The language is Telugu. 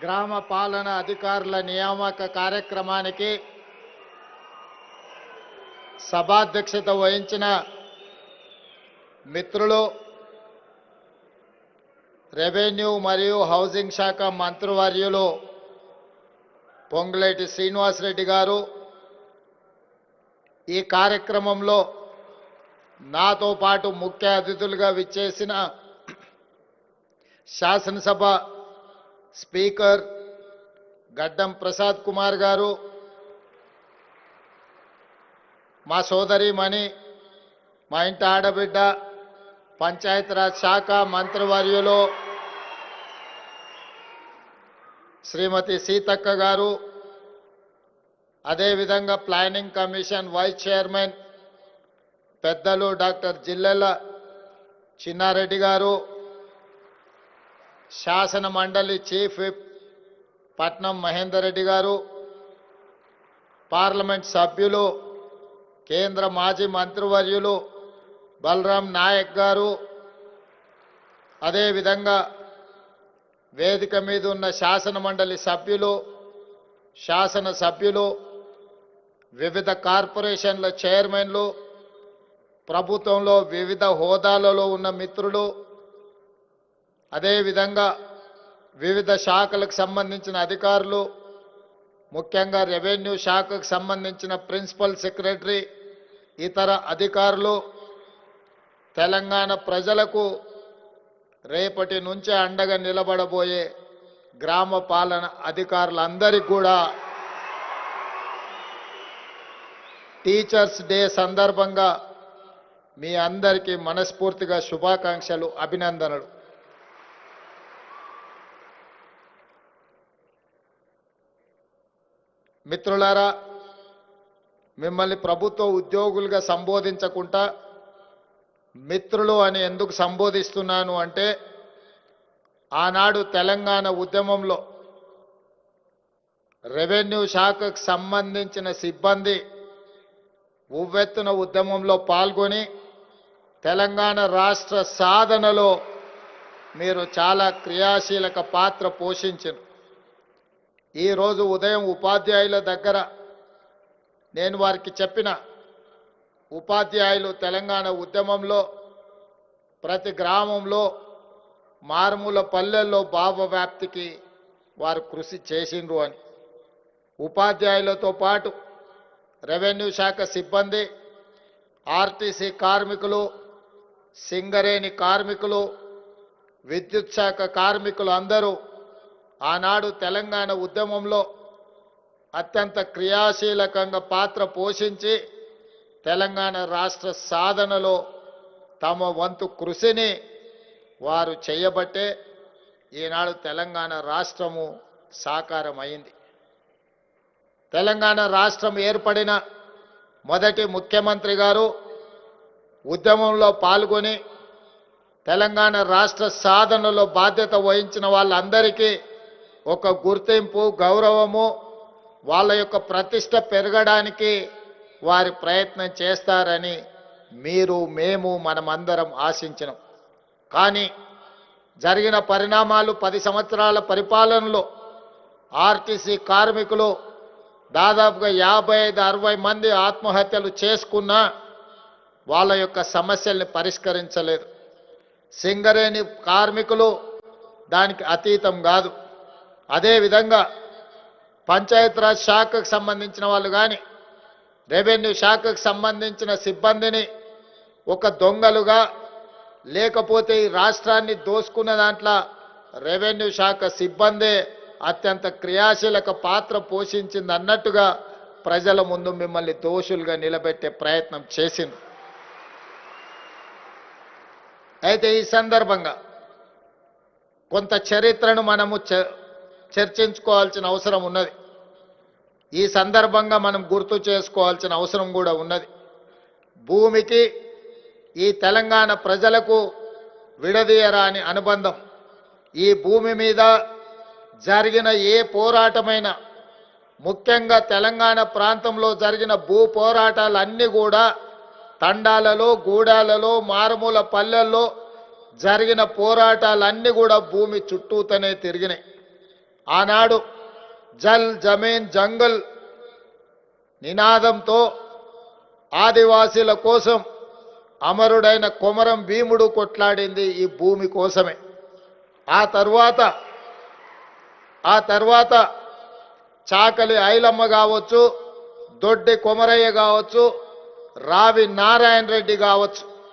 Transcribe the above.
గ్రామ పాలన అధికారుల నియామక కార్యక్రమానికి సభాధ్యక్షత వహించిన మిత్రులు రెవెన్యూ మరియు హౌసింగ్ శాఖ మంత్రివర్యులు పొంగులేటి శ్రీనివాసరెడ్డి గారు, ఈ కార్యక్రమంలో నాతో పాటు ముఖ్య అతిథులుగా విచ్చేసిన శాసనసభ స్పీకర్ గడ్డం ప్రసాద్ కుమార్ గారు, మా సోదరిమణి, మా ఇంటి ఆడబిడ్డ, పంచాయతీరాజ్ శాఖ మంత్రివర్యులు శ్రీమతి సీతక్క గారు, అదేవిధంగా ప్లానింగ్ కమిషన్ వైస్ చైర్మన్ పెద్దలు డాక్టర్ జిల్లెల చిన్నారెడ్డి గారు, శాసన మండలి చీఫ్ విప్ పట్నం మహేందర్ రెడ్డి గారు, పార్లమెంట్ సభ్యులు కేంద్ర మాజీ మంత్రివర్యులు బలరాం నాయక్ గారు, అదేవిధంగా వేదిక మీద ఉన్న శాసన మండలి సభ్యులు, శాసన సభ్యులు, వివిధ కార్పొరేషన్ల చైర్మన్లు, ప్రభుత్వంలో వివిధ హోదాలలో ఉన్న మిత్రులు, అదేవిధంగా వివిధ శాఖలకు సంబంధించిన అధికారులు, ముఖ్యంగా రెవెన్యూ శాఖకు సంబంధించిన ప్రిన్సిపల్ సెక్రటరీ, ఇతర అధికారులు, తెలంగాణ ప్రజలకు రేపటి నుంచే అండగా నిలబడబోయే గ్రామ పాలన అధికారులందరికీ కూడా టీచర్స్ డే సందర్భంగా మీ అందరికీ మనస్ఫూర్తిగా శుభాకాంక్షలు, అభినందనలు. మిత్రులారా, మిమ్మల్ని ప్రభుత్వ ఉద్యోగులుగా సంబోధించకుండా మిత్రులు అని ఎందుకు సంబోధిస్తున్నాను అంటే, ఆనాడు తెలంగాణ ఉద్యమంలో రెవెన్యూ శాఖకు సంబంధించిన సిబ్బంది ఉవ్వెత్తున ఉద్యమంలో పాల్గొని తెలంగాణ రాష్ట్ర సాధనలో మీరు చాలా క్రియాశీలక పాత్ర పోషించారు. ఈరోజు ఉదయం ఉపాధ్యాయుల దగ్గర నేను వారికి చెప్పిన, ఉపాధ్యాయులు తెలంగాణ ఉద్యమంలో ప్రతి గ్రామంలో మారుమూల పల్లెల్లో భావ వ్యాప్తికి వారు కృషి చేసిండ్రు అని. ఉపాధ్యాయులతో పాటు రెవెన్యూ శాఖ సిబ్బంది, ఆర్టీసీ కార్మికులు, సింగరేణి కార్మికులు, విద్యుత్ శాఖ కార్మికులు అందరూ ఆనాడు తెలంగాణ ఉద్యమంలో అత్యంత క్రియాశీలకంగా పాత్ర పోషించి తెలంగాణ రాష్ట్ర సాధనలో తమ వంతు కృషిని వారు చేయబట్టే ఈనాడు తెలంగాణ రాష్ట్రము సాకారమైంది. తెలంగాణ రాష్ట్రం ఏర్పడిన మొదటి ముఖ్యమంత్రి గారు ఉద్యమంలో పాల్గొని తెలంగాణ రాష్ట్ర సాధనలో బాధ్యత వహించిన వాళ్ళందరికీ ఒక గుర్తింపు, గౌరవము, వాళ్ళ యొక్క ప్రతిష్ట పెరగడానికి వారి ప్రయత్నం చేస్తారని మీరు, మేము, మనమందరం ఆశించినాం. కానీ జరిగిన పరిణామాలు, 10 సంవత్సరాల పరిపాలనలో ఆర్టీసీ కార్మికులు దాదాపుగా 55-60 మంది ఆత్మహత్యలు చేసుకున్నా వాళ్ళ యొక్క సమస్యల్ని పరిష్కరించలేదు. సింగరేణి కార్మికులు దానికి అతీతం కాదు. అదేవిధంగా పంచాయతీరాజ్ శాఖకు సంబంధించిన వాళ్ళు కానీ, రెవెన్యూ శాఖకు సంబంధించిన సిబ్బందిని ఒక దొంగలుగా, లేకపోతే ఈ రాష్ట్రాన్ని దోసుకున్న దాంట్లో రెవెన్యూ శాఖ సిబ్బందే అత్యంత క్రియాశీలక పాత్ర పోషించింది అన్నట్టుగా ప్రజల ముందు మిమ్మల్ని దోషులుగా నిలబెట్టే ప్రయత్నం చేసింది. అయితే ఈ సందర్భంగా కొంత చరిత్రను మనము చర్చించుకోవాల్సిన అవసరం ఉన్నది. ఈ సందర్భంగా మనం గుర్తు చేసుకోవాల్సిన అవసరం కూడా ఉన్నది. భూమికి ఈ తెలంగాణ ప్రజలకు విడదీయరాని అనుబంధం. ఈ భూమి మీద జరిగిన ఏ పోరాటమైనా, ముఖ్యంగా తెలంగాణ ప్రాంతంలో జరిగిన భూ పోరాటాలన్నీ కూడా తండాలలో, గూడాలలో, మారుమూల పల్లెల్లో జరిగిన పోరాటాలన్నీ కూడా భూమి చుట్టూతోనే తిరిగినాయి. ఆనాడు జల్ జమీన్ జంగల్ నినాదంతో ఆదివాసీల కోసం అమరుడైన కొమరం భీముడు కొట్లాడింది ఈ భూమి కోసమే. ఆ తర్వాత చాకలి ఐలమ్మ కావచ్చు, దొడ్డి కొమరయ్య కావచ్చు, రావి నారాయణ రెడ్డి కావచ్చు,